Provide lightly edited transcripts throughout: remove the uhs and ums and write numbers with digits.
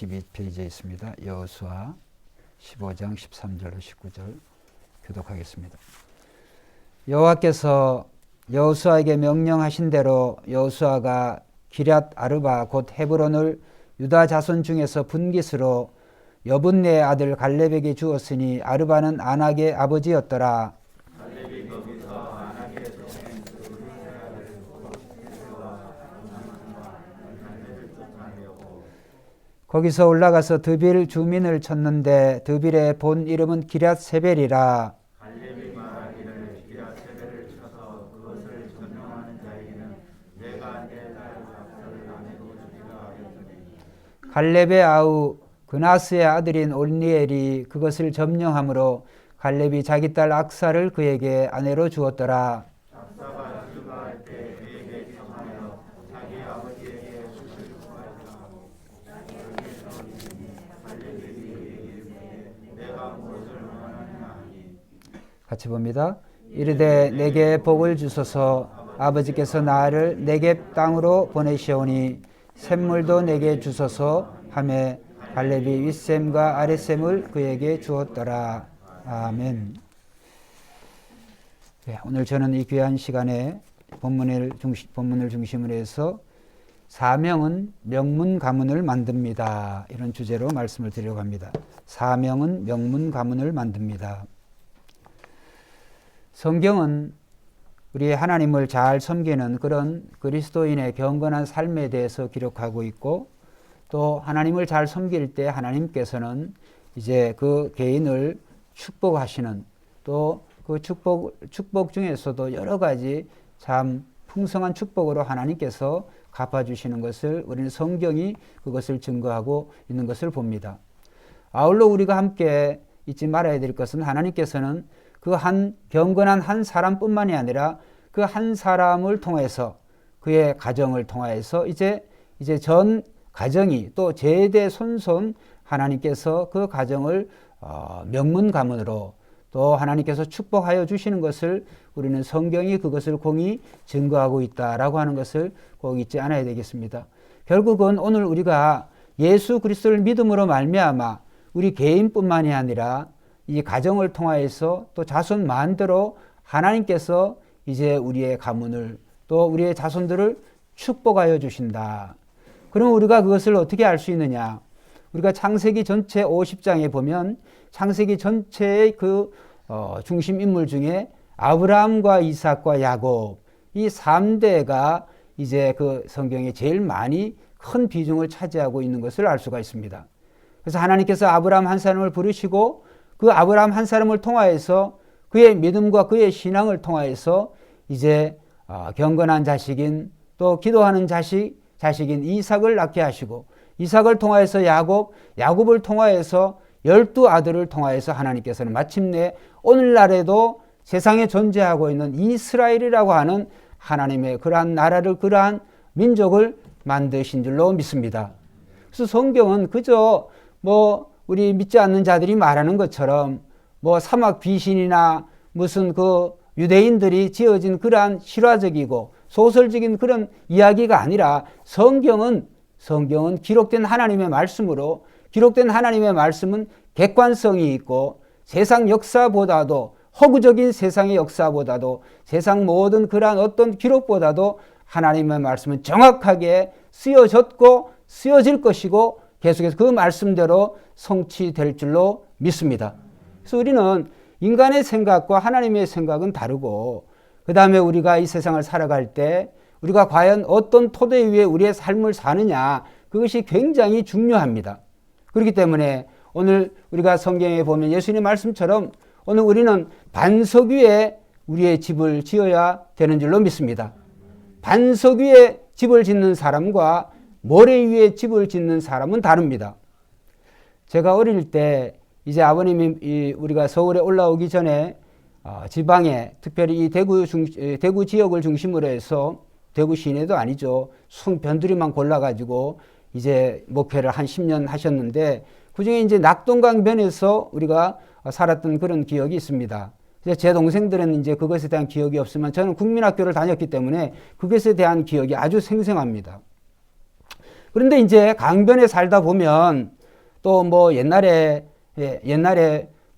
12페이지에 있습니다. 여호수아 15장 13절로 19절 교독하겠습니다. 여호와께서 여호수아에게 명령하신 대로 여호수아가 기럇 아르바 곧 헤브론을 유다 자손 중에서 분깃으로 여분네의 아들 갈렙에게 주었으니 아르바는 아낙의 아버지였더라. 거기서 올라가서 드빌 주민을 쳤는데 드빌의 본 이름은 기럇세벨이라. 갈렙이 말하기를 기럇세벨을 쳐서 그것을 점령하는 자에게는 내가 내 딸 각사를 아내로 주리라 하였더니 갈렙의 아우 그나스의 아들인 온니엘이 그것을 점령함으로 갈렙이 자기 딸 악사를 그에게 아내로 주었더라. 악사가 출가할 때 그에게 청하여 자기 아버지에게 숫을 구하였다 하고 갈렙이 그에게 이르되 내가 무엇을 원하느냐 하니 같이 봅니다. 이르되 내게 복을 주소서. 아버지께서 나를 네겝 땅으로 보내시오니 샘물도 내게 주소서 하며 갈렙이 윗샘과 아랫샘을 그에게 주었더라. 아멘. 네, 오늘 저는 이 귀한 시간에 본문을 중심으로 해서 사명은 명문 가문을 만듭니다. 이런 주제로 말씀을 드리려고 합니다. 사명은 명문 가문을 만듭니다. 성경은 우리 하나님을 잘 섬기는 그런 그리스도인의 경건한 삶에 대해서 기록하고 있고, 또 하나님을 잘 섬길 때 하나님께서는 이제 그 개인을 축복하시는, 또 그 축복 중에서도 여러 가지 참 풍성한 축복으로 하나님께서 갚아주시는 것을 우리는 성경이 그것을 증거하고 있는 것을 봅니다. 아울러 우리가 함께 잊지 말아야 될 것은 하나님께서는 그 한 경건한 한 사람뿐만이 아니라 그 한 사람을 통해서 그의 가정을 통하여서 이제 전 가정이 또 제대손손 하나님께서 그 가정을 명문 가문으로 또 하나님께서 축복하여 주시는 것을 우리는 성경이 그것을 공히 증거하고 있다라고 하는 것을 꼭 잊지 않아야 되겠습니다. 결국은 오늘 우리가 예수 그리스도를 믿음으로 말미암아 우리 개인뿐만이 아니라 이 가정을 통하여서 또 자손 만대로 하나님께서 이제 우리의 가문을 또 우리의 자손들을 축복하여 주신다. 그럼 우리가 그것을 어떻게 알 수 있느냐? 우리가 창세기 전체 50장에 보면 창세기 전체의 그 중심 인물 중에 아브라함과 이삭과 야곱 이 3대가 이제 그 성경에 제일 많이 큰 비중을 차지하고 있는 것을 알 수가 있습니다. 그래서 하나님께서 아브라함 한 사람을 부르시고 그 아브라함 한 사람을 통하여서 그의 믿음과 그의 신앙을 통하여서 이제 경건한 자식인 또 기도하는 자식인 이삭을 낳게 하시고 이삭을 통하여서 야곱을 통하여서 12아들을 통하여서 하나님께서는 마침내 오늘날에도 세상에 존재하고 있는 이스라엘이라고 하는 하나님의 그러한 나라를 그러한 민족을 만드신 줄로 믿습니다. 그래서 성경은 그저 우리 믿지 않는 자들이 말하는 것처럼 사막 귀신이나 무슨 그 유대인들이 지어진 그러한 실화적이고 소설적인 그런 이야기가 아니라 성경은 기록된 하나님의 말씀으로 기록된 하나님의 말씀은 객관성이 있고 세상 역사보다도 허구적인 세상의 역사보다도 세상 모든 그러한 어떤 기록보다도 하나님의 말씀은 정확하게 쓰여졌고 쓰여질 것이고 계속해서 그 말씀대로 성취될 줄로 믿습니다. 그래서 우리는 인간의 생각과 하나님의 생각은 다르고 그 다음에 우리가 이 세상을 살아갈 때 우리가 과연 어떤 토대 위에 우리의 삶을 사느냐 그것이 굉장히 중요합니다. 그렇기 때문에 오늘 우리가 성경에 보면 예수님 말씀처럼 오늘 우리는 반석 위에 우리의 집을 지어야 되는 줄로 믿습니다. 반석 위에 집을 짓는 사람과 모래 위에 집을 짓는 사람은 다릅니다. 제가 어릴 때 이제 아버님이 우리가 서울에 올라오기 전에 지방에 특별히 이 대구 지역을 중심으로 해서 대구 시내도 아니죠. 변두리만 골라가지고 이제 목회를 한 10년 하셨는데 그중에 이제 낙동강변에서 우리가 살았던 그런 기억이 있습니다. 제 동생들은 이제 그것에 대한 기억이 없지만 저는 국민학교를 다녔기 때문에 그것에 대한 기억이 아주 생생합니다. 그런데 이제 강변에 살다 보면 또 뭐 옛날에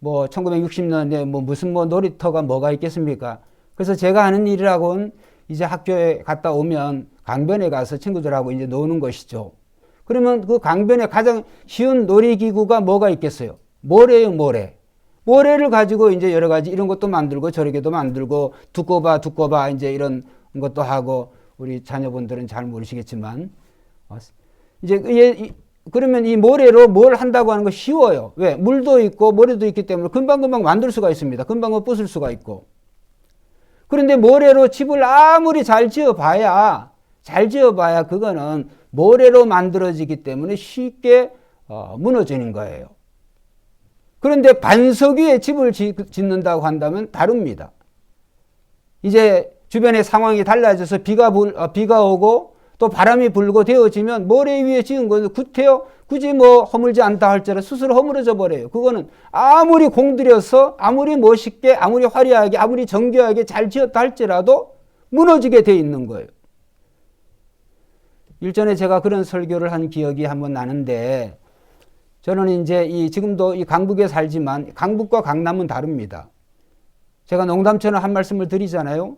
뭐 1960년대 뭐 무슨 뭐 놀이터가 뭐가 있겠습니까? 그래서 제가 하는 일이라고는 이제 학교에 갔다 오면 강변에 가서 친구들하고 이제 노는 것이죠. 그러면 그 강변에 가장 쉬운 놀이기구가 뭐가 있겠어요? 모래예요, 모래. 모래를 가지고 이제 여러 가지 이런 것도 만들고 저렇게도 만들고 두꺼봐 이제 이런 것도 하고 우리 자녀분들은 잘 모르시겠지만 이제 그러면 이 모래로 뭘 한다고 하는 거 쉬워요. 왜? 물도 있고 모래도 있기 때문에 금방금방 만들 수가 있습니다. 금방 부술 수가 있고. 그런데 모래로 집을 아무리 잘 지어봐야 그거는 모래로 만들어지기 때문에 쉽게 무너지는 거예요. 그런데 반석 위에 집을 짓는다고 한다면 다릅니다. 이제 주변의 상황이 달라져서 비가 오고 또 바람이 불고 되어지면 모래 위에 지은 것은 굳이 뭐 허물지 않다 할지라도 스스로 허물어져 버려요. 그거는 아무리 공들여서 아무리 멋있게 아무리 화려하게 아무리 정교하게 잘 지었다 할지라도 무너지게 돼 있는 거예요. 일전에 제가 그런 설교를 한 기억이 한번 나는데 저는 이제 지금도 이 강북에 살지만 강북과 강남은 다릅니다. 제가 농담처럼 한 말씀을 드리잖아요.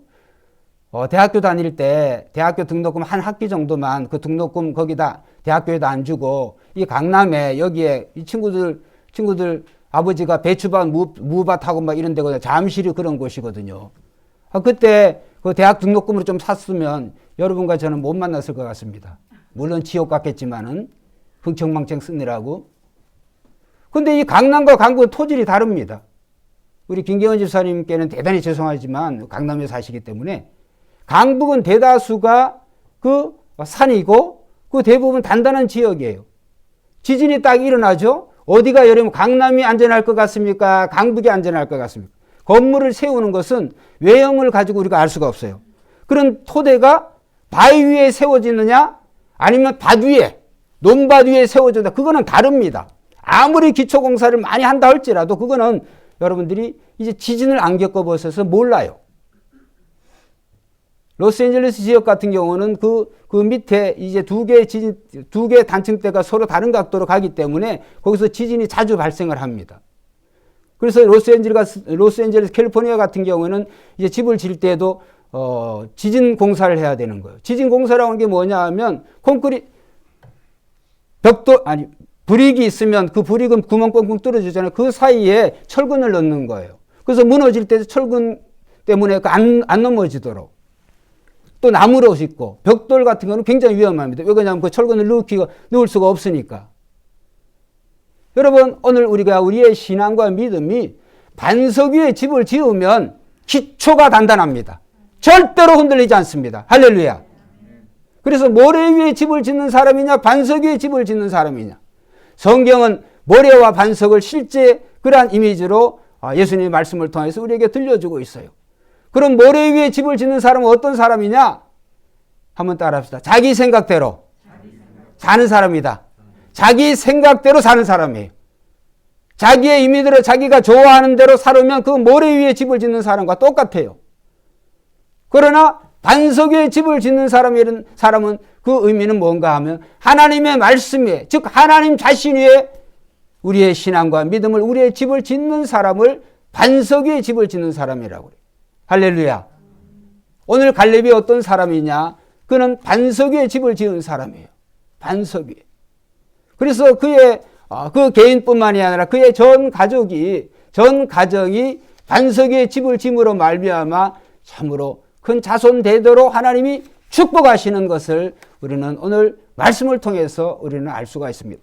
대학교 다닐 때 대학교 등록금 한 학기 정도만 그 등록금 거기다 대학교에다 안 주고 이 강남에 여기에 이 친구들 아버지가 배추밭 무밭하고 막 이런 데거든요. 잠실이 그런 곳이거든요. 그때 그 대학 등록금으로 좀 샀으면 여러분과 저는 못 만났을 것 같습니다. 물론 지옥 같겠지만은 흥청망청 쓰느라고. 근데 이 강남과 강북은 토질이 다릅니다. 우리 김경원 집사님께는 대단히 죄송하지만 강남에 사시기 때문에 강북은 대다수가 그 산이고 그 대부분 단단한 지역이에요. 지진이 딱 일어나죠. 어디가 여러분 강남이 안전할 것 같습니까? 강북이 안전할 것 같습니까? 건물을 세우는 것은 외형을 가지고 우리가 알 수가 없어요. 그런 토대가 바위 위에 세워지느냐 아니면 밭 위에 논밭 위에 세워진다. 그거는 다릅니다. 아무리 기초공사를 많이 한다 할지라도 그거는 여러분들이 이제 지진을 안 겪어보셔서 몰라요. 로스앤젤레스 지역 같은 경우는 그 밑에 이제 두 개 단층대가 서로 다른 각도로 가기 때문에 거기서 지진이 자주 발생을 합니다. 그래서 로스앤젤레스 캘리포니아 같은 경우는 이제 집을 질 때도 지진 공사를 해야 되는 거예요. 지진 공사라고 하는 게 뭐냐 하면 브릭이 있으면 그 브릭은 구멍 뻥뻥 뚫어주잖아요. 그 사이에 철근을 넣는 거예요. 그래서 무너질 때 철근 때문에 안 넘어지도록. 또 나무로 짓고 벽돌 같은 거는 굉장히 위험합니다. 왜 그러냐면 그 철근을 넣을 수가 없으니까. 여러분 오늘 우리의 신앙과 믿음이 반석 위에 집을 지으면 기초가 단단합니다. 절대로 흔들리지 않습니다. 할렐루야. 그래서 모래 위에 집을 짓는 사람이냐 반석 위에 집을 짓는 사람이냐. 성경은 모래와 반석을 실제 그러한 이미지로 예수님의 말씀을 통해서 우리에게 들려주고 있어요. 그럼 모래 위에 집을 짓는 사람은 어떤 사람이냐? 한번 따라합시다. 자기 생각대로 사는 사람이다. 자기 생각대로 사는 사람이에요. 자기의 임의대로 자기가 좋아하는 대로 살으면 그 모래 위에 집을 짓는 사람과 똑같아요. 그러나 반석 위에 집을 짓는 사람은 그 의미는 뭔가 하면 하나님의 말씀 위에, 즉 하나님 자신 위에 우리의 신앙과 믿음을 우리의 집을 짓는 사람을 반석 위에 집을 짓는 사람이라고 그래요. 할렐루야. 오늘 갈렙이 어떤 사람이냐? 그는 반석 위에 집을 지은 사람이에요. 반석 위에. 그래서 그 개인뿐만이 아니라 그의 전 가정이 반석 위에 집을 짐으로 말미암아 참으로 큰 자손 대대로 하나님이 축복하시는 것을 우리는 오늘 말씀을 통해서 우리는 알 수가 있습니다.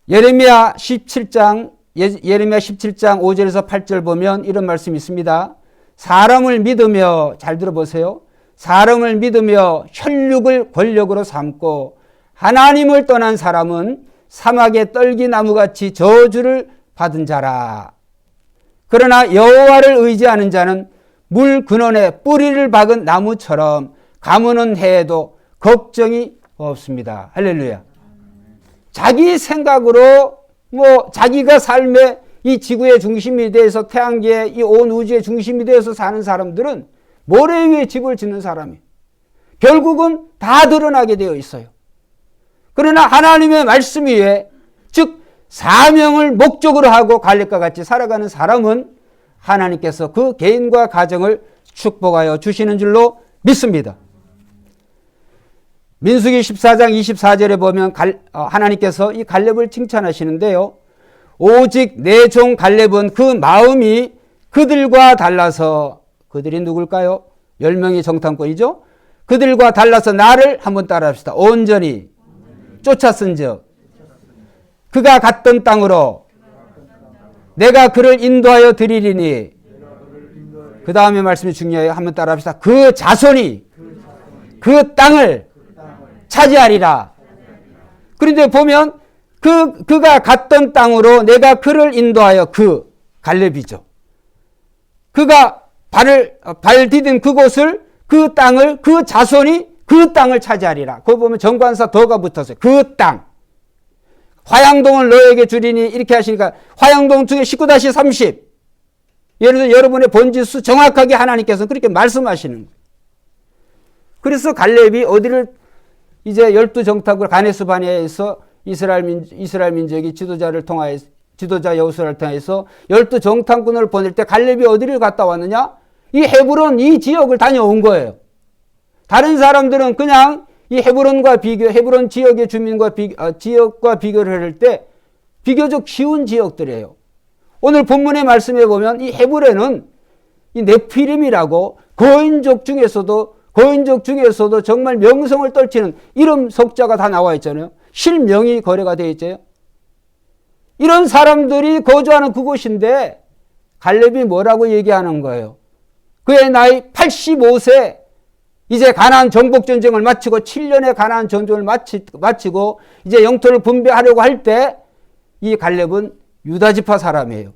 예레미야 17장 5절에서 8절 보면 이런 말씀이 있습니다. 사람을 믿으며, 잘 들어보세요. 사람을 믿으며 혈육을 권력으로 삼고 하나님을 떠난 사람은 사막의 떨기나무같이 저주를 받은 자라. 그러나 여호와를 의지하는 자는 물 근원에 뿌리를 박은 나무처럼 가무는 해에도 걱정이 없습니다. 할렐루야. 자기 생각으로 자기가 삶의 이 지구의 중심이 되어서 태양계의 이 온 우주의 중심이 되어서 사는 사람들은 모래 위에 집을 짓는 사람이에요. 결국은 다 드러나게 되어 있어요. 그러나 하나님의 말씀 위에, 즉 사명을 목적으로 하고 갈렙과 같이 살아가는 사람은 하나님께서 그 개인과 가정을 축복하여 주시는 줄로 믿습니다. 민수기 14장 24절에 보면 하나님께서 이 갈렙을 칭찬하시는데요. 오직 내 종 갈렙은 그 마음이 그들과 달라서, 그들이 누굴까요? 10명의 정탐꾼이죠. 그들과 달라서 나를 한번 따라합시다. 온전히 쫓았은즉 그가 갔던 땅으로 내가 그를 인도하여 드리리니, 그 다음에 말씀이 중요해요. 한번 따라합시다. 그 자손이 그 땅을 차지하리라. 그런데 보면 그가 갔던 땅으로 내가 그를 인도하여, 그 갈렙이죠. 그가 발 디딘 그곳을, 그 땅을, 그 자손이 그 땅을 차지하리라. 거기 보면 정관사 더가 붙었어요. 그 땅. 화양동을 너에게 주리니 이렇게 하시니까 화양동 중에 19-30. 예를 들어 여러분의 본지수 정확하게 하나님께서 그렇게 말씀하시는 거예요. 그래서 갈렙이 어디를 이제 12정탐꾼 가네스 바네아에서 이스라엘 민족이 지도자 여호수아를 통해서 12정탐꾼을 보낼 때 갈렙이 어디를 갔다 왔느냐? 이 헤브론 이 지역을 다녀온 거예요. 다른 사람들은 그냥 이 헤브론 지역의 주민과 지역과 비교를 할 때 비교적 쉬운 지역들이에요. 오늘 본문의 말씀에 보면 이 헤브론은 이 네피림이라고 거인족 중에서도 정말 명성을 떨치는 이름 석자가 다 나와 있잖아요. 실명이 거래가 되어 있죠. 이런 사람들이 거주하는 그곳인데 갈렙이 뭐라고 얘기하는 거예요? 그의 나이 85세, 이제 가나안 정복 전쟁을 마치고 7년의 가나안 전쟁을 마치고 이제 영토를 분배하려고 할 때 이 갈렙은 유다지파 사람이에요.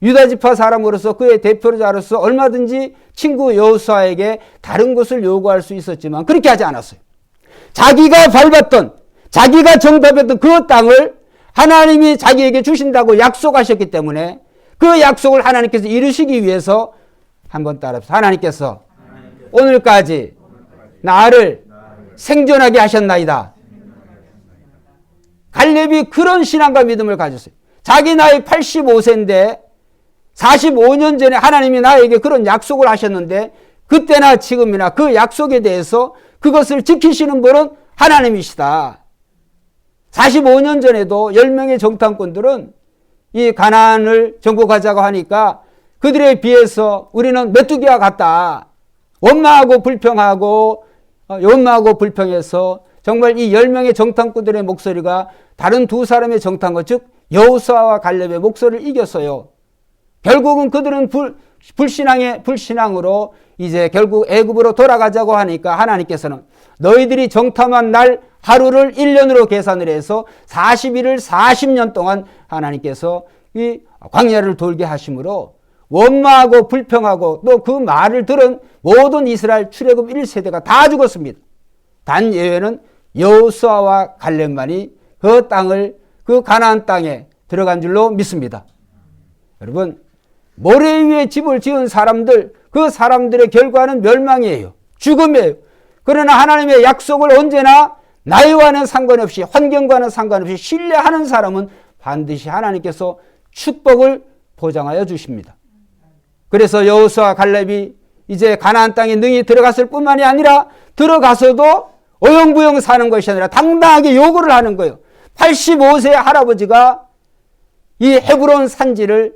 유다지파 사람으로서 그의 대표자로서 얼마든지 친구 여호수아에게 다른 것을 요구할 수 있었지만 그렇게 하지 않았어요. 자기가 밟았던, 자기가 정답했던 그 땅을 하나님이 자기에게 주신다고 약속하셨기 때문에 그 약속을 하나님께서 이루시기 위해서, 한번 따라합시다. 하나님께서 오늘까지 나를 생존하게 하셨나이다. 갈렙이 그런 신앙과 믿음을 가졌어요. 자기 나이 85세인데 45년 전에 하나님이 나에게 그런 약속을 하셨는데 그때나 지금이나 그 약속에 대해서 그것을 지키시는 분은 하나님이시다. 45년 전에도 10명의 정탐꾼들은 이 가나안을 정복하자고 하니까 그들에 비해서 우리는 메뚜기와 같다. 원망하고 불평해서 정말 이 10명의 정탐꾼들의 목소리가 다른 두 사람의 정탐꾼, 즉 여호수아와 갈렙의 목소리를 이겼어요. 결국은 그들은 불신앙으로 이제 결국 애굽으로 돌아가자고 하니까 하나님께서는 너희들이 정탐한 날 하루를 1년으로 계산을 해서 40일을 40년 동안 하나님께서 이 광야를 돌게 하심으로 원망하고 불평하고 또 그 말을 들은 모든 이스라엘 출애굽 1세대가 다 죽었습니다. 단 예외는 여호수아와 갈렙만이 그 땅을, 그 가나안 땅에 들어간 줄로 믿습니다. 여러분, 모래 위에 집을 지은 사람들, 그 사람들의 결과는 멸망이에요. 죽음이에요. 그러나 하나님의 약속을 언제나 나이와는 상관없이, 환경과는 상관없이 신뢰하는 사람은 반드시 하나님께서 축복을 보장하여 주십니다. 그래서 여호수아 갈렙이 이제 가나안 땅에 능히 들어갔을 뿐만이 아니라 들어가서도 어영부영 사는 것이 아니라 당당하게 요구를 하는 거예요. 85세 할아버지가 이 헤브론 산지를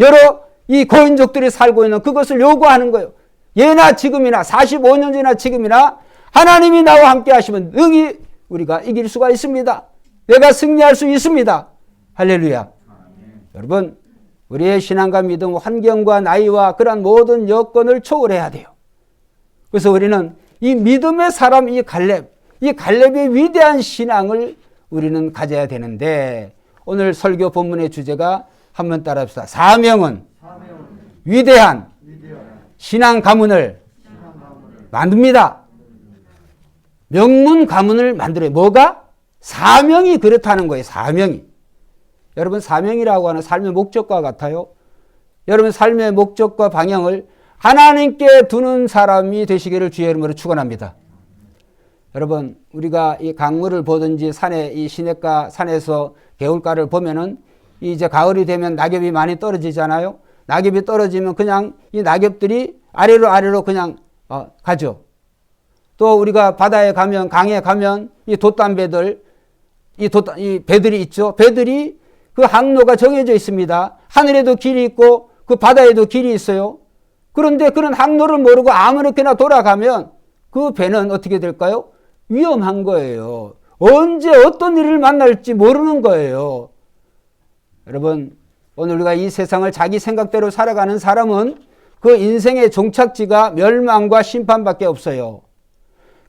여러 이 고인족들이 살고 있는 그것을 요구하는 거예요. 예나 지금이나 45년 전이나 지금이나 하나님이 나와 함께 하시면 능히 우리가 이길 수가 있습니다. 내가 승리할 수 있습니다. 할렐루야. 여러분, 우리의 신앙과 믿음, 환경과 나이와 그러한 모든 여건을 초월해야 돼요. 그래서 우리는 이 믿음의 사람, 이 갈렙의 위대한 신앙을 우리는 가져야 되는데, 오늘 설교 본문의 주제가 한번 따라합시다. 사명은 위대한 신앙 가문을 만듭니다. 명문 가문을 만들어요. 뭐가? 사명이 그렇다는 거예요. 사명이. 여러분, 사명이라고 하는 삶의 목적과 같아요. 여러분, 삶의 목적과 방향을 하나님께 두는 사람이 되시기를 주의 이름으로 축원합니다. 여러분, 우리가 이 강물을 보든지 산에, 이 시냇가 산에서 개울가를 보면은 이제 가을이 되면 낙엽이 많이 떨어지잖아요. 낙엽이 떨어지면 그냥 이 낙엽들이 아래로 그냥 가죠. 또 우리가 바다에 가면, 강에 가면 이 돛담배들, 이 배들이 있죠. 배들이 그 항로가 정해져 있습니다. 하늘에도 길이 있고 그 바다에도 길이 있어요. 그런데 그런 항로를 모르고 아무렇게나 돌아가면 그 배는 어떻게 될까요? 위험한 거예요. 언제 어떤 일을 만날지 모르는 거예요. 여러분, 오늘 우리가 이 세상을 자기 생각대로 살아가는 사람은 그 인생의 종착지가 멸망과 심판밖에 없어요.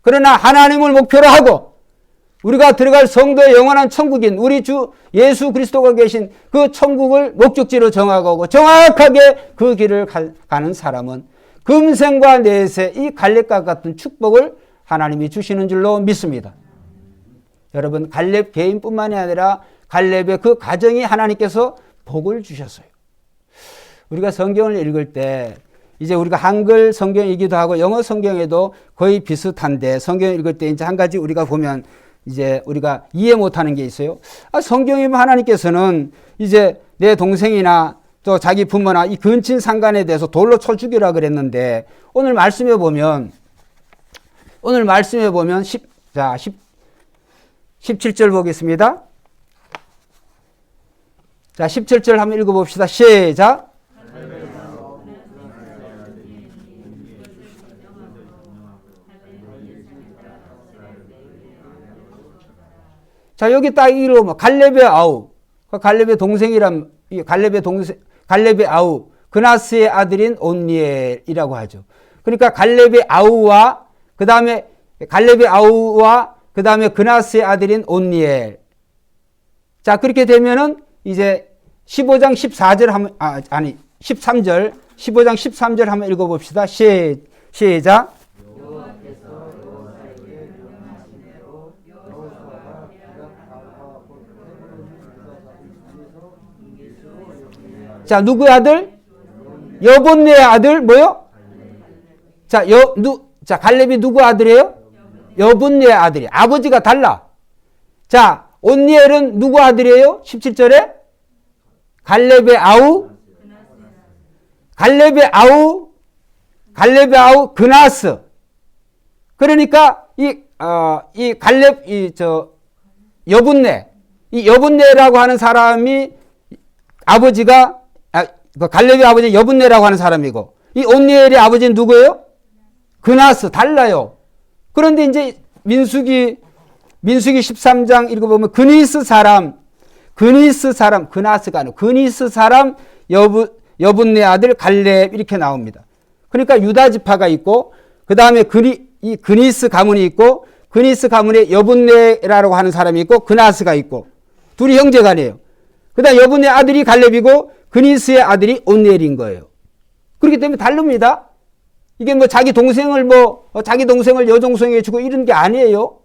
그러나 하나님을 목표로 하고 우리가 들어갈 성도의 영원한 천국인 우리 주 예수 그리스도가 계신 그 천국을 목적지로 정하고 정확하게 그 길을 가는 사람은 금생과 내세 이 갈렙과 같은 축복을 하나님이 주시는 줄로 믿습니다. 여러분, 갈렙 개인뿐만이 아니라 갈렙의 그 가정이 하나님께서 복을 주셨어요. 우리가 성경을 읽을 때 이제 우리가 한글 성경이기도 하고 영어 성경에도 거의 비슷한데 성경을 읽을 때 이제 한 가지 우리가 보면 이제 우리가 이해 못하는 게 있어요. 성경이면 하나님께서는 이제 내 동생이나 또 자기 부모나 이 근친 상간에 대해서 돌로 쳐 죽이라 그랬는데 오늘 말씀에 보면 17절 보겠습니다. 자, 17절 한번 읽어봅시다. 시작. 자, 여기 딱 읽으면 갈렙의 아우, 갈렙의 동생이란, 갈렙의 아우, 그나스의 아들인 온니엘이라고 하죠. 그러니까 갈렙의 아우와 그 다음에 그나스의 아들인 온니엘. 자, 그렇게 되면은 이제 15장 14절 한번 15장 13절 한번 읽어봅시다. 시작. 자, 누구의 아들? 여본네의 아들 뭐요? 자, 갈렙이 누구 아들이에요? 여본네의 아들이. 아버지가 달라. 자, 온니엘은 누구 아들이에요? 17절에 갈렙의 아우 그나스. 그러니까 이 갈렙 여분네라고 하는 사람이 아버지가 갈렙의 아버지 여분네라고 하는 사람이고 이 온니엘의 아버지는 누구예요? 그나스. 달라요. 그런데 이제 민수기 13장 읽어보면 그니스 사람 그나스가 아니고 그니스 사람 여분네 아들 갈렙 이렇게 나옵니다. 그러니까 유다 지파가 있고 그 다음에 이 그니스 가문이 있고 그니스 가문에 여분네라고 하는 사람이 있고 그나스가 있고 둘이 형제간이에요. 그 다음 여분네 아들이 갈렙이고 그니스의 아들이 온니엘인 거예요. 그렇기 때문에 다릅니다. 이게 자기 동생을 여동생에게 주고 이런 게 아니에요.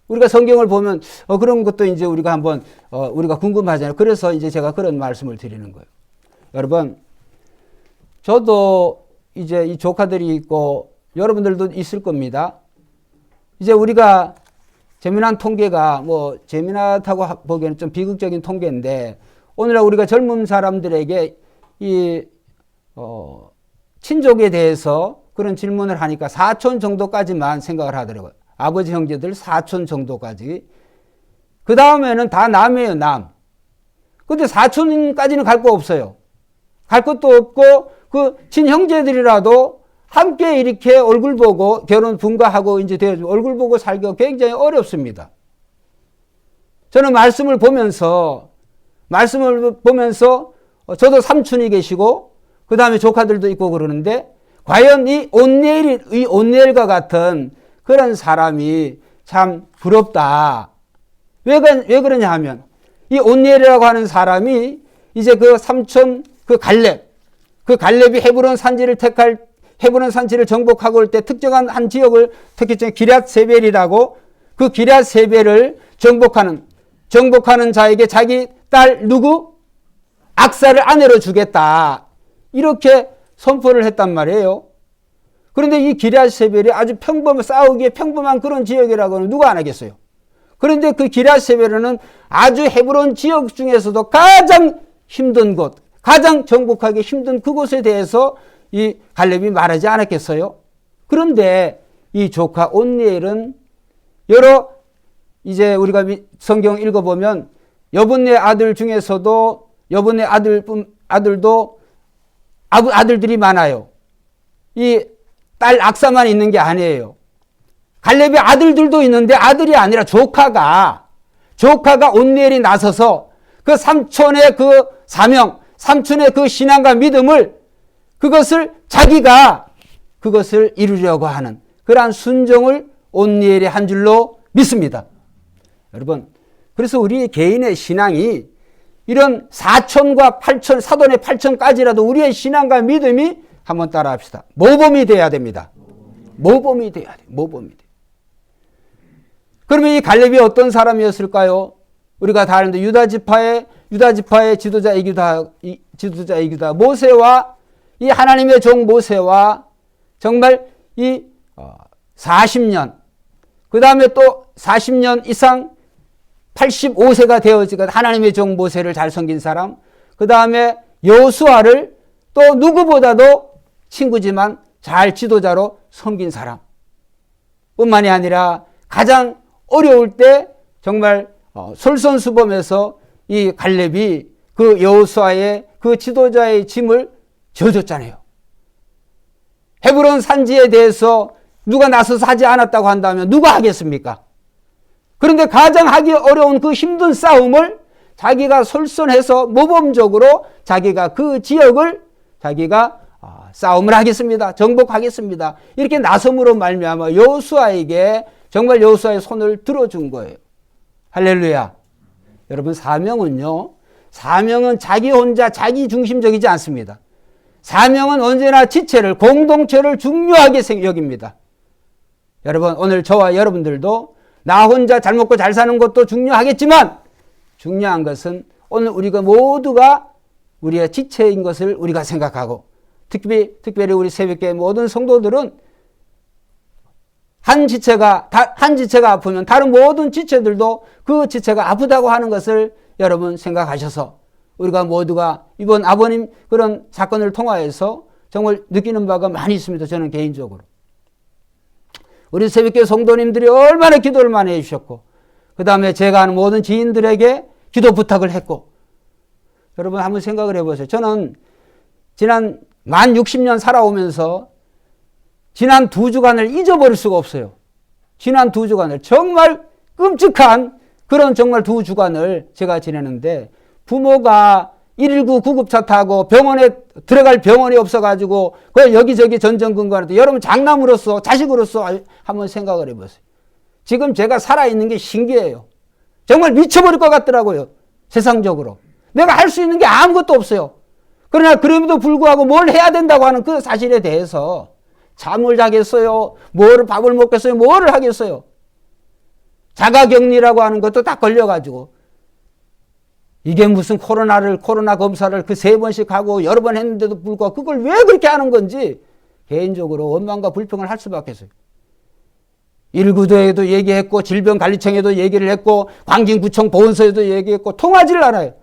우리가 성경을 보면 그런 것도 이제 우리가 한번 우리가 궁금하잖아요. 그래서 이제 제가 그런 말씀을 드리는 거예요. 여러분, 저도 이제 이 조카들이 있고 여러분들도 있을 겁니다. 이제 우리가 재미난 통계가 재미나다고 보기에는 좀 비극적인 통계인데 오늘날 우리가 젊은 사람들에게 친족에 대해서 그런 질문을 하니까 사촌 정도까지만 생각을 하더라고요. 아버지 형제들 사촌 정도까지. 그 다음에는 다 남이에요, 남. 근데 사촌까지는 갈 거 없어요. 갈 것도 없고 그 친형제들이라도 함께 이렇게 얼굴 보고 결혼 분가하고 이제 얼굴 보고 살기가 굉장히 어렵습니다. 저는 말씀을 보면서 저도 삼촌이 계시고 그 다음에 조카들도 있고 그러는데 과연 이 온니엘과 같은 그런 사람이 참 부럽다. 왜 그러냐 하면 이 온니엘이라고 하는 사람이 이제 그 삼촌 갈렙이 헤브론 산지를 정복하고 올 때 특정한 한 지역을 특히 기럇 세벨이라고 그 기럇 세벨을 정복하는 자에게 자기 딸 누구? 악사를 아내로 주겠다. 이렇게 선포를 했단 말이에요. 그런데 이 기럇세벨이 아주 싸우기에 평범한 그런 지역이라고는 누가 안 하겠어요. 그런데 그 기럇세벨은 아주 헤브론 지역 중에서도 가장 힘든 곳, 가장 정복하기 힘든 그곳에 대해서 이 갈렙이 말하지 않았겠어요? 그런데 이 조카 온니엘은 여러 이제 우리가 성경 읽어보면 여분네 아들 중에서도 여분네 아들도 아들들이 많아요. 이 딸 악사만 있는 게 아니에요. 갈렙의 아들들도 있는데 아들이 아니라 조카가 온니엘이 나서서 그 삼촌의 그 사명, 삼촌의 그 신앙과 믿음을 자기가 그것을 이루려고 하는 그러한 순종을 온니엘이 한 줄로 믿습니다. 여러분, 그래서 우리 개인의 신앙이 이런 4천과 8천, 사돈의 8천까지라도 우리의 신앙과 믿음이 한번 따라 합시다. 모범이 돼야 됩니다. 모범이 돼야 돼. 모범이 돼. 그러면 이 갈렙이 어떤 사람이었을까요? 우리가 다 아는데 유다 지파의 지도자이기도 모세와 이 하나님의 종 모세와 정말 이 40년 그 다음에 또 40년 이상 85세가 되어지고 하나님의 종 모세를 잘 섬긴 사람, 그 다음에 여호수아를 또 누구보다도 친구지만 잘 지도자로 섬긴 사람 뿐만이 아니라 가장 어려울 때 정말 솔선수범해서 이 갈렙이 그 여호수아의 그 지도자의 짐을 져줬잖아요. 헤브론 산지에 대해서 누가 나서서 하지 않았다고 한다면 누가 하겠습니까? 그런데 가장 하기 어려운 그 힘든 싸움을 자기가 솔선해서 모범적으로 자기가 그 지역을 자기가 싸움을 하겠습니다. 정복하겠습니다. 이렇게 나섬으로 말미암아 여호수아에게 정말 여호수아의 손을 들어준 거예요. 할렐루야. 여러분, 사명은 자기 혼자 자기 중심적이지 않습니다. 사명은 언제나 지체를, 공동체를 중요하게 여깁니다. 여러분, 오늘 저와 여러분들도 나 혼자 잘 먹고 잘 사는 것도 중요하겠지만 중요한 것은 오늘 우리가 모두가 우리의 지체인 것을 우리가 생각하고 특별히 우리 새벽교회 모든 성도들은 한 지체가 아프면 다른 모든 지체들도 그 지체가 아프다고 하는 것을 여러분 생각하셔서 우리가 모두가 이번 아버님 그런 사건을 통하여서 정말 느끼는 바가 많이 있습니다. 저는 개인적으로. 우리 새벽교회 성도님들이 얼마나 기도를 많이 해주셨고 그 다음에 제가 아는 모든 지인들에게 기도 부탁을 했고 여러분 한번 생각을 해보세요. 저는 지난 만 60년 살아오면서 지난 2주간을 잊어버릴 수가 없어요. 지난 2주간을 정말 끔찍한 그런 정말 2주간을 제가 지내는데 부모가 119 구급차 타고 병원에 들어갈 병원이 없어가지고 그 여기저기 전전긍긍하는데 여러분 장남으로서 자식으로서 한번 생각을 해보세요. 지금 제가 살아있는 게 신기해요. 정말 미쳐버릴 것 같더라고요. 세상적으로. 내가 할 수 있는 게 아무것도 없어요. 그러나 그럼에도 불구하고 뭘 해야 된다고 하는 그 사실에 대해서 잠을 자겠어요? 밥을 먹겠어요? 뭐를 하겠어요? 자가격리라고 하는 것도 딱 걸려가지고 이게 무슨 코로나 검사를 그 3번씩 하고 여러 번 했는데도 불구하고 그걸 왜 그렇게 하는 건지 개인적으로 원망과 불평을 할 수밖에 없어요. 119도에도 얘기했고 질병관리청에도 얘기를 했고 광진구청 보건소에도 얘기했고 통하지를 않아요.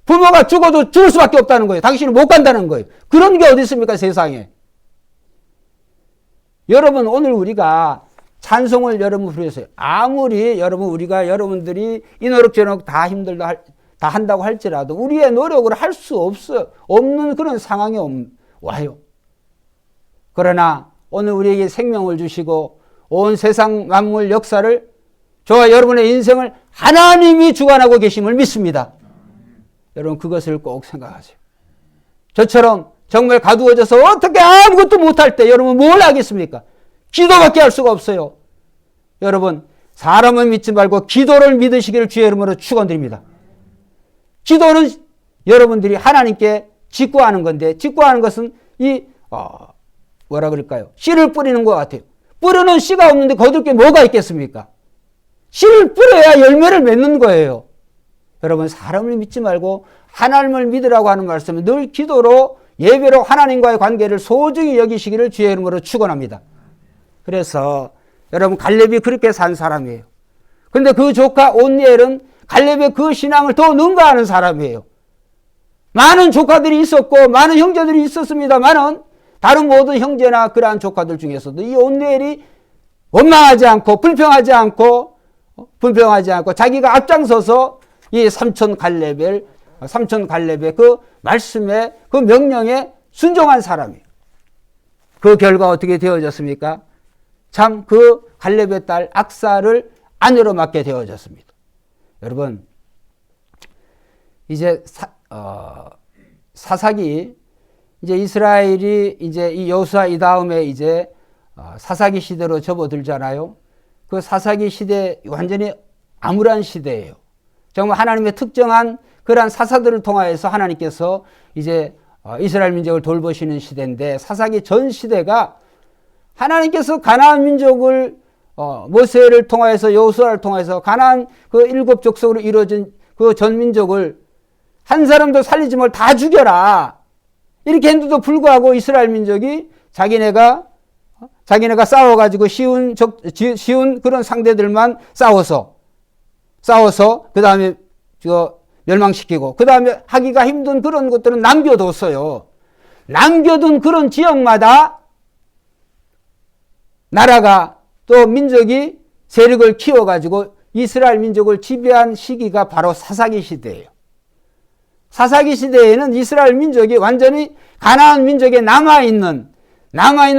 부모가 죽어도 죽을 수밖에 없다는 거예요. 당신은 못 간다는 거예요. 그런 게 어디 있습니까, 세상에. 여러분, 오늘 우리가 찬송을 여러분 부르셨어요. 아무리 여러분들이 이 노력 저 노력 다 다 한다고 할지라도 우리의 노력으로 할 수 없는 그런 상황이 와요. 그러나 오늘 우리에게 생명을 주시고 온 세상 만물 역사를 저와 여러분의 인생을 하나님이 주관하고 계심을 믿습니다. 여러분 그것을 꼭 생각하세요. 저처럼 정말 가두어져서 어떻게 아무것도 못할 때 여러분 뭘 하겠습니까? 기도밖에 할 수가 없어요. 여러분 사람을 믿지 말고 기도를 믿으시기를 주의 이름으로 축원드립니다. 기도는 여러분들이 하나님께 직구하는 건데 직구하는 것은 뭐라 그럴까요? 씨를 뿌리는 것 같아요. 뿌려놓은 씨가 없는데 거둘 게 뭐가 있겠습니까? 씨를 뿌려야 열매를 맺는 거예요. 여러분 사람을 믿지 말고 하나님을 믿으라고 하는 말씀은 늘 기도로 예배로 하나님과의 관계를 소중히 여기시기를 주의 이름으로 축원합니다. 그래서 여러분 갈렙이 그렇게 산 사람이에요. 그런데 그 조카 온니엘은 갈렙의 그 신앙을 더 능가하는 사람이에요. 많은 조카들이 있었고 많은 형제들이 있었습니다만은 다른 모든 형제나 그러한 조카들 중에서도 이 온니엘이 원망하지 않고 불평하지 않고 자기가 앞장서서 이 삼촌 갈렙의 그 말씀에 그 명령에 순종한 사람이에요. 그 결과 어떻게 되어졌습니까? 참 그 갈렙의 딸 악사를 아내로 맡게 되어졌습니다. 여러분 이제 사사기 이제 이스라엘이 이제 이 여호수아 이 다음에 이제 사사기 시대로 접어들잖아요. 그 사사기 시대 완전히 암울한 시대예요. 정말 하나님의 특정한 그러한 사사들을 통하여서 하나님께서 이제 이스라엘 민족을 돌보시는 시대인데 사사기 전 시대가 하나님께서 가나안 민족을 모세를 통하여서 여호수아를 통해서 가나안 그 7 족속으로 이루어진 그 전 민족을 한 사람도 살리지 말 다 죽여라 이렇게 했는데도 불구하고 이스라엘 민족이 자기네가 싸워가지고 쉬운 그런 상대들만 싸워서 그 다음에 멸망시키고 그 다음에 하기가 힘든 그런 것들은 남겨뒀어요. 남겨둔 그런 지역마다 나라가 또 민족이 세력을 키워가지고 이스라엘 민족을 지배한 시기가 바로 사사기 시대예요. 사사기 시대에는 이스라엘 민족이 완전히 가나안 민족에 남아있는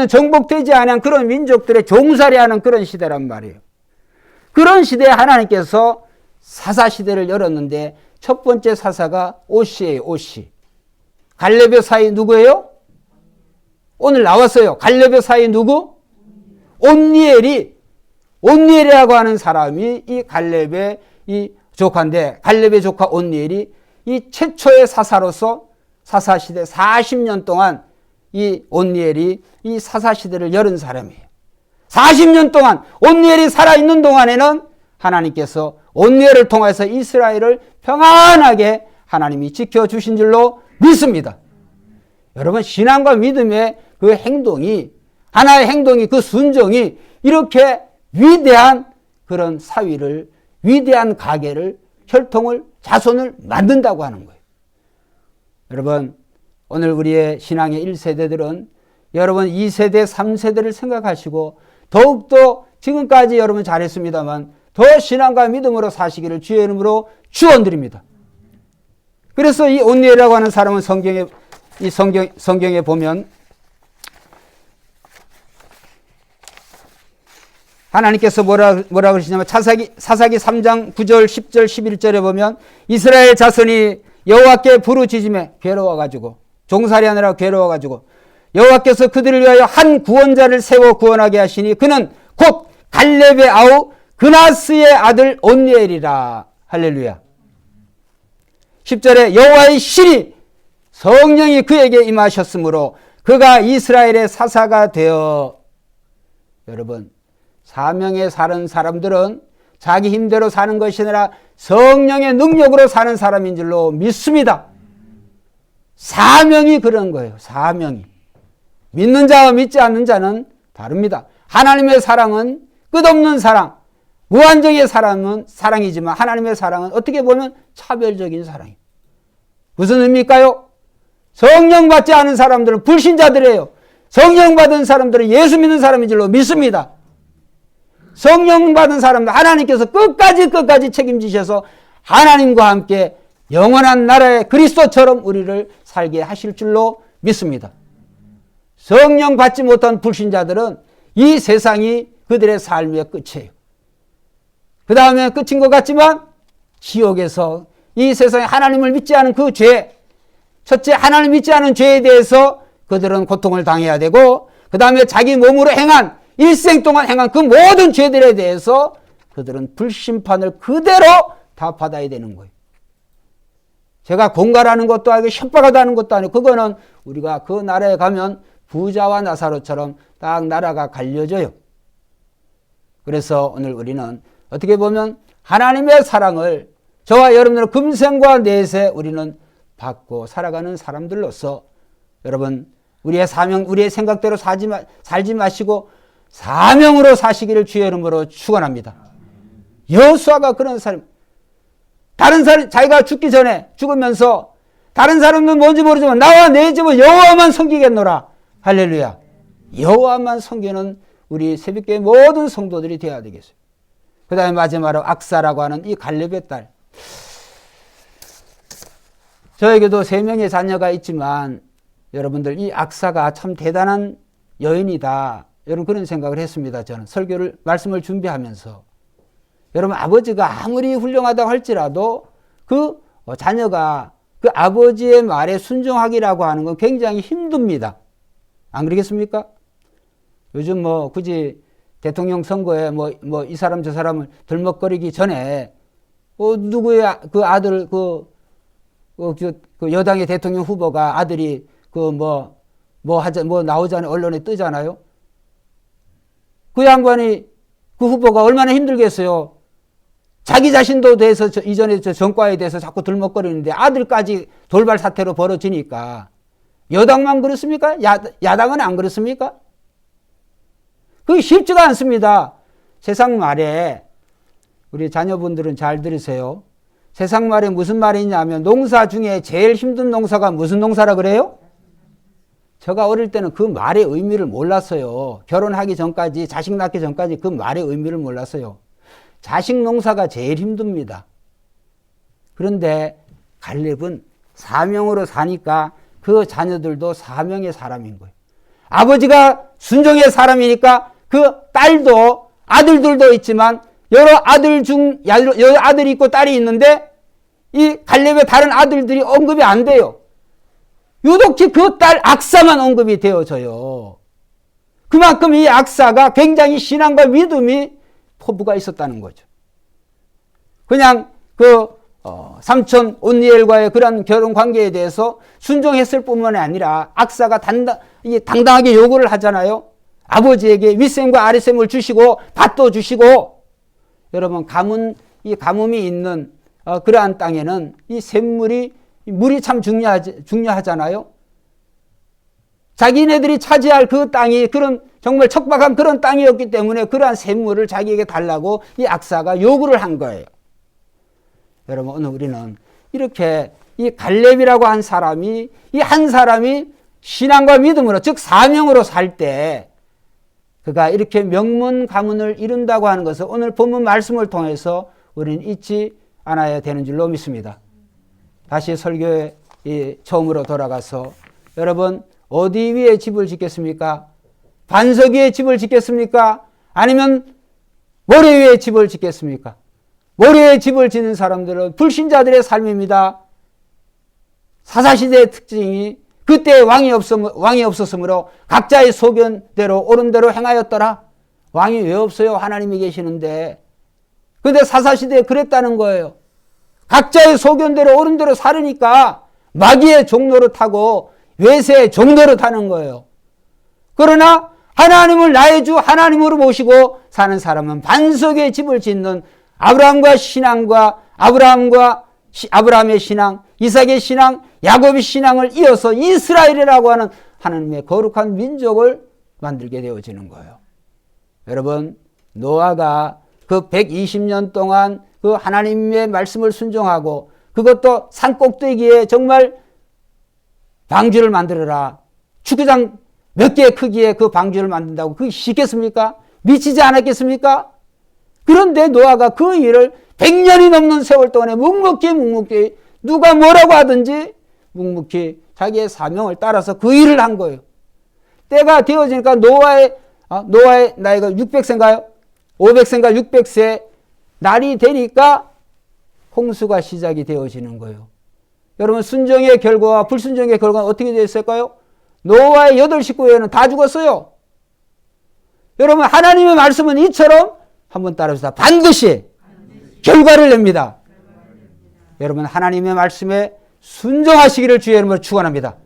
정복되지 않은 그런 민족들의 종살이하는 그런 시대란 말이에요. 그런 시대에 하나님께서 사사 시대를 열었는데 첫 번째 사사가 오시예요. 오시. 갈렙의 사이 누구예요? 오늘 나왔어요. 갈렙의 사이 누구? 온니엘이라고 하는 사람이 이 갈렙의 이 조카인데 갈렙의 조카 온니엘이 이 최초의 사사로서 사사시대 40년 동안 이 온니엘이 이 사사시대를 열은 사람이에요. 40년 동안 온니엘이 살아있는 동안에는 하나님께서 온니엘을 통해서 이스라엘을 평안하게 하나님이 지켜주신 줄로 믿습니다. 여러분 신앙과 믿음의 그 행동이 하나의 행동이 그 순종이 이렇게 위대한 그런 사위를 위대한 가계를 혈통을 자손을 만든다고 하는 거예요. 여러분 오늘 우리의 신앙의 1세대들은 여러분 2세대 3세대를 생각하시고 더욱더 지금까지 여러분 잘했습니다만 더 신앙과 믿음으로 사시기를 주의 이름으로 축원드립니다. 그래서 이 온니엘이라고 하는 사람은 성경에 보면 하나님께서 뭐라 그러시냐면 사사기 3장 9절 10절 11절에 보면 이스라엘 자손이 여호와께 부르짖음에 괴로워가지고 종살이하느라 괴로워가지고 여호와께서 그들을 위하여 한 구원자를 세워 구원하게 하시니 그는 곧 갈렙의 아우 그나스의 아들 온니엘이라. 할렐루야. 10절에 여호와의 신이 성령이 그에게 임하셨으므로 그가 이스라엘의 사사가 되어. 여러분 사명에 사는 사람들은 자기 힘대로 사는 것이 아니라 성령의 능력으로 사는 사람인 줄로 믿습니다. 사명이 그런 거예요. 사명이. 믿는 자와 믿지 않는 자는 다릅니다. 하나님의 사랑은 끝없는 사랑, 무한정의 사랑은 사랑이지만 하나님의 사랑은 어떻게 보면 차별적인 사랑이에요. 무슨 의미일까요? 성령 받지 않은 사람들은 불신자들이에요. 성령 받은 사람들은 예수 믿는 사람인 줄로 믿습니다. 성령 받은 사람들 하나님께서 끝까지 책임지셔서 하나님과 함께 영원한 나라의 그리스도처럼 우리를 살게 하실 줄로 믿습니다. 성령 받지 못한 불신자들은 이 세상이 그들의 삶의 끝이에요. 그 다음에 끝인 것 같지만 지옥에서 이 세상에 하나님을 믿지 않은 그 죄, 첫째 하나님을 믿지 않은 죄에 대해서 그들은 고통을 당해야 되고 그 다음에 자기 몸으로 행한 일생 동안 행한 그 모든 죄들에 대해서 그들은 불심판을 그대로 다 받아야 되는 거예요. 제가 공갈하는 것도 아니고 협박하는 것도 아니고 그거는 우리가 그 나라에 가면 부자와 나사로처럼 딱 나라가 갈려져요. 그래서 오늘 우리는 어떻게 보면 하나님의 사랑을 저와 여러분들은 금생과 내세 우리는 받고 살아가는 사람들로서 여러분, 우리의 사명, 우리의 생각대로 살지 마시고 사명으로 사시기를 주의 이름으로 축원합니다. 여호수아가 그런 사람, 다른 사람, 자기가 죽기 전에 죽으면서 다른 사람은 뭔지 모르지만 나와 내 집은 여호와만 섬기겠노라. 할렐루야. 여호와만 섬기는 우리 새벽교회 모든 성도들이 되어야 되겠어요. 그 다음에 마지막으로 악사라고 하는 이 갈렙의 딸. 저에게도 3명의 자녀가 있지만 여러분들 이 악사가 참 대단한 여인이다. 여러분 그런 생각을 했습니다. 저는 설교를 말씀을 준비하면서 여러분 아버지가 아무리 훌륭하다고 할지라도 그 자녀가 그 아버지의 말에 순종하기라고 하는 건 굉장히 힘듭니다. 안 그러겠습니까? 요즘 뭐 굳이 대통령 선거에 뭐 이 사람 저 사람을 들먹거리기 전에 누구의 그 아들 그 여당의 대통령 후보가 아들이 뭐 나오잖아요. 언론에 뜨잖아요. 그 양반이 그 후보가 얼마나 힘들겠어요. 자기 자신도 대해서 이전에 전과에 대해서 자꾸 들먹거리는데 아들까지 돌발 사태로 벌어지니까 여당만 그렇습니까? 야당은 안 그렇습니까? 그게 쉽지가 않습니다. 세상 말에 우리 자녀분들은 잘 들으세요. 세상 말에 무슨 말이 있냐면 농사 중에 제일 힘든 농사가 무슨 농사라 그래요? 제가 어릴 때는 그 말의 의미를 몰랐어요. 결혼하기 전까지, 자식 낳기 전까지 그 말의 의미를 몰랐어요. 자식 농사가 제일 힘듭니다. 그런데 갈렙은 사명으로 사니까 그 자녀들도 사명의 사람인 거예요. 아버지가 순종의 사람이니까 그 딸도 아들들도 있지만 여러 아들이 있고 딸이 있는데 이 갈렙의 다른 아들들이 언급이 안 돼요. 유독히 그 딸 악사만 언급이 되어져요. 그만큼 이 악사가 굉장히 신앙과 믿음이 포부가 있었다는 거죠. 그냥 삼촌 온니엘과의 그런 결혼 관계에 대해서 순종했을 뿐만 아니라 악사가 당당하게 요구를 하잖아요. 아버지에게 윗셈과 아랫셈을 주시고 밭도 주시고. 여러분 이 가뭄이 있는 그러한 땅에는 이 샘물이 물이 참 중요하잖아요. 자기네들이 차지할 그 땅이 그런 정말 척박한 그런 땅이었기 때문에 그러한 샘물을 자기에게 달라고 이 악사가 요구를 한 거예요. 여러분 오늘 우리는 이렇게 이 갈렙이라고 한 사람이 신앙과 믿음으로 즉 사명으로 살 때 그가 이렇게 명문 가문을 이룬다고 하는 것을 오늘 본문 말씀을 통해서 우리는 잊지 않아야 되는 줄로 믿습니다. 다시 설교에 처음으로 돌아가서 여러분 어디 위에 집을 짓겠습니까? 반석 위에 집을 짓겠습니까? 아니면 모래 위에 집을 짓겠습니까? 모래 위에 집을 짓는 사람들은 불신자들의 삶입니다. 사사시대의 특징이 그때 왕이 없었으므로 각자의 소견대로 옳은 대로 행하였더라. 왕이 왜 없어요? 하나님이 계시는데. 근데 사사시대에 그랬다는 거예요. 각자의 소견대로 옳은 대로 살으니까 마귀의 종로를 타고 외세의 종로를 타는 거예요. 그러나 하나님을 나의 주 하나님으로 모시고 사는 사람은 반석에 집을 짓는 아브라함의 신앙, 이삭의 신앙, 야곱의 신앙을 이어서 이스라엘이라고 하는 하나님의 거룩한 민족을 만들게 되어지는 거예요. 여러분, 노아가 그 120년 동안 그 하나님의 말씀을 순종하고 그것도 산 꼭대기에 정말 방주를 만들어라. 축구장 몇 개의 크기의 그 방주를 만든다고 그게 쉽겠습니까? 미치지 않았겠습니까? 그런데 노아가 그 일을 100년이 넘는 세월 동안에 묵묵히 누가 뭐라고 하든지 묵묵히 자기의 사명을 따라서 그 일을 한 거예요. 때가 되어지니까 노아의 나이가 600세인가요? 500세인가 600세 날이 되니까 홍수가 시작이 되어지는 거예요. 여러분 순종의 결과와 불순종의 결과는 어떻게 되었을까요? 노아의 8 식구에는 다 죽었어요. 여러분 하나님의 말씀은 이처럼 한번 따라합시다. 반드시 결과를 냅니다. 여러분 하나님의 말씀에 순종하시기를 주의 이름으로 축원합니다.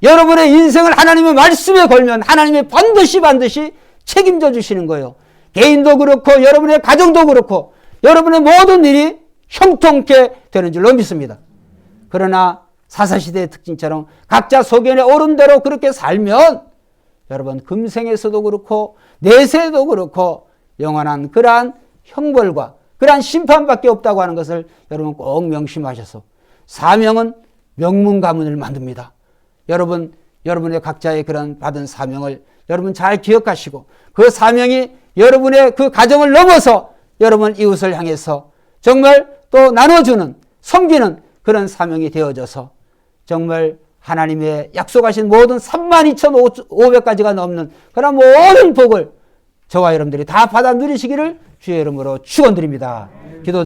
여러분의 인생을 하나님의 말씀에 걸면 하나님이 반드시 책임져 주시는 거예요. 개인도 그렇고 여러분의 가정도 그렇고 여러분의 모든 일이 형통케 되는 줄로 믿습니다. 그러나 사사시대의 특징처럼 각자 소견에 오른 대로 그렇게 살면 여러분 금생에서도 그렇고 내세에도 그렇고 영원한 그러한 형벌과 그러한 심판밖에 없다고 하는 것을 여러분 꼭 명심하셔서 사명은 명문 가문을 만듭니다. 여러분, 여러분의 각자의 그런 받은 사명을 여러분 잘 기억하시고 그 사명이 여러분의 그 가정을 넘어서 여러분 이웃을 향해서 정말 또 나눠주는 섬기는 그런 사명이 되어져서 정말 하나님의 약속하신 모든 32,500가지가 넘는 그런 모든 복을 저와 여러분들이 다 받아 누리시기를 주의 이름으로 축원드립니다. 기도